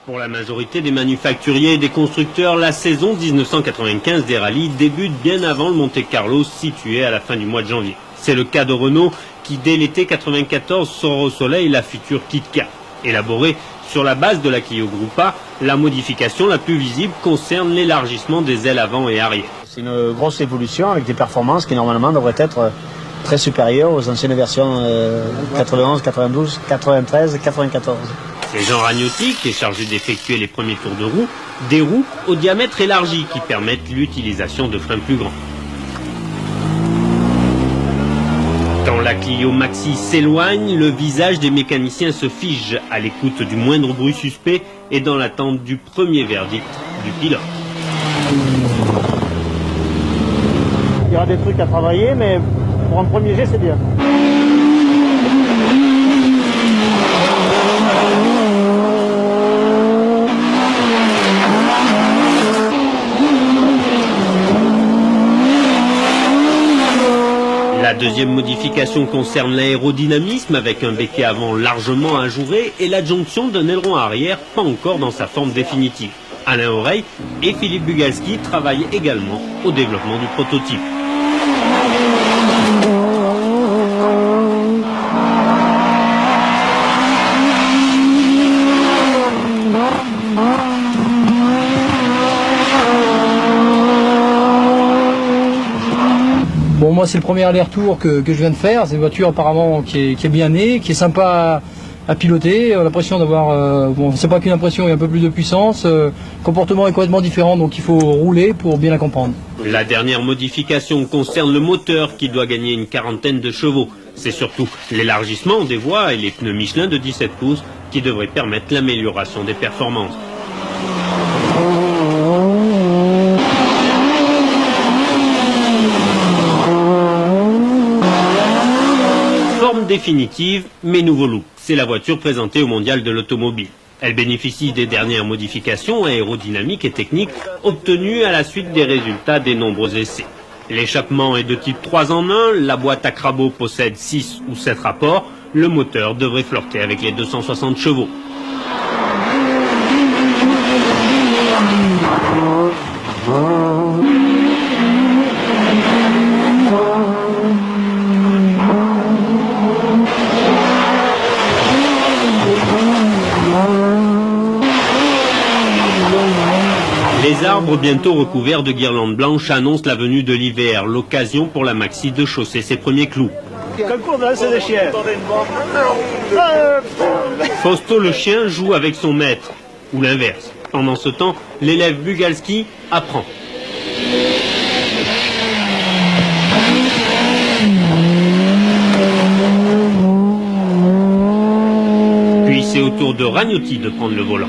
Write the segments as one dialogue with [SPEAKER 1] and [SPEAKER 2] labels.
[SPEAKER 1] Pour la majorité des manufacturiers et des constructeurs, la saison 1995 des rallyes débute bien avant le Monte-Carlo situé à la fin du mois de janvier. C'est le cas de Renault qui, dès l'été 94, sort au soleil la future KitKat. Élaborée sur la base de la Clio Gruppa, la modification la plus visible concerne l'élargissement des ailes avant et arrière.
[SPEAKER 2] C'est une grosse évolution avec des performances qui normalement devraient être très supérieures aux anciennes versions 91, 92, 93, 94.
[SPEAKER 1] C'est Jean Ragnotti qui est chargé d'effectuer les premiers tours de roue, des roues au diamètre élargi qui permettent l'utilisation de freins plus grands. Quand la Clio Maxi s'éloigne, le visage des mécaniciens se fige à l'écoute du moindre bruit suspect et dans l'attente du premier verdict du pilote.
[SPEAKER 2] Il y aura des trucs à travailler, mais pour un premier jet, c'est bien.
[SPEAKER 1] La deuxième modification concerne l'aérodynamisme avec un béquet avant largement ajouré et l'adjonction d'un aileron arrière pas encore dans sa forme définitive. Alain Oreille et Philippe Bugalski travaillent également au développement du prototype.
[SPEAKER 3] Bon, moi c'est le premier aller-retour que je viens de faire. C'est une voiture apparemment qui est bien née, qui est sympa à piloter. L'impression d'avoir, bon, c'est pas qu'une impression, il y a un peu plus de puissance. Le comportement est complètement différent, donc il faut rouler pour bien la comprendre.
[SPEAKER 1] La dernière modification concerne le moteur qui doit gagner une quarantaine de chevaux. C'est surtout l'élargissement des voies et les pneus Michelin de 17 pouces qui devraient permettre l'amélioration des performances. Forme définitive, mais nouveau look. C'est la voiture présentée au Mondial de l'automobile. Elle bénéficie des dernières modifications aérodynamiques et techniques obtenues à la suite des résultats des nombreux essais. L'échappement est de type 3 en 1, la boîte à crabot possède 6 ou 7 rapports, le moteur devrait flirter avec les 260 chevaux. Les arbres bientôt recouverts de guirlandes blanches annoncent la venue de l'hiver, l'occasion pour la Maxi de chausser ses premiers clous. Fausto le chien joue avec son maître, ou l'inverse. Pendant ce temps, l'élève Bugalski apprend. Puis c'est au tour de Ragnotti de prendre le volant.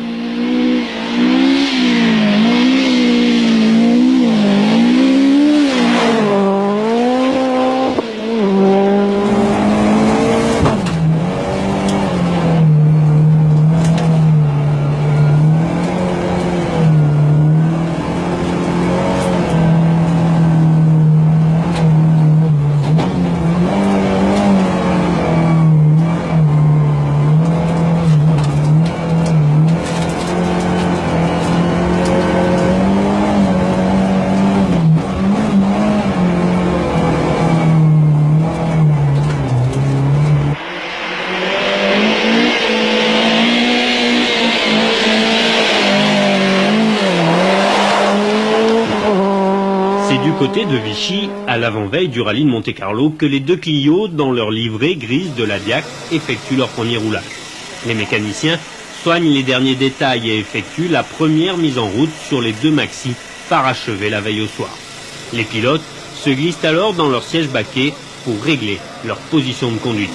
[SPEAKER 1] C'est du côté de Vichy, à l'avant-veille du rallye de Monte-Carlo, que les deux Clio, dans leur livrée grise de la Diac, effectuent leur premier roulage. Les mécaniciens soignent les derniers détails et effectuent la première mise en route sur les deux Maxi, parachevées la veille au soir. Les pilotes se glissent alors dans leur siège baquet pour régler leur position de conduite.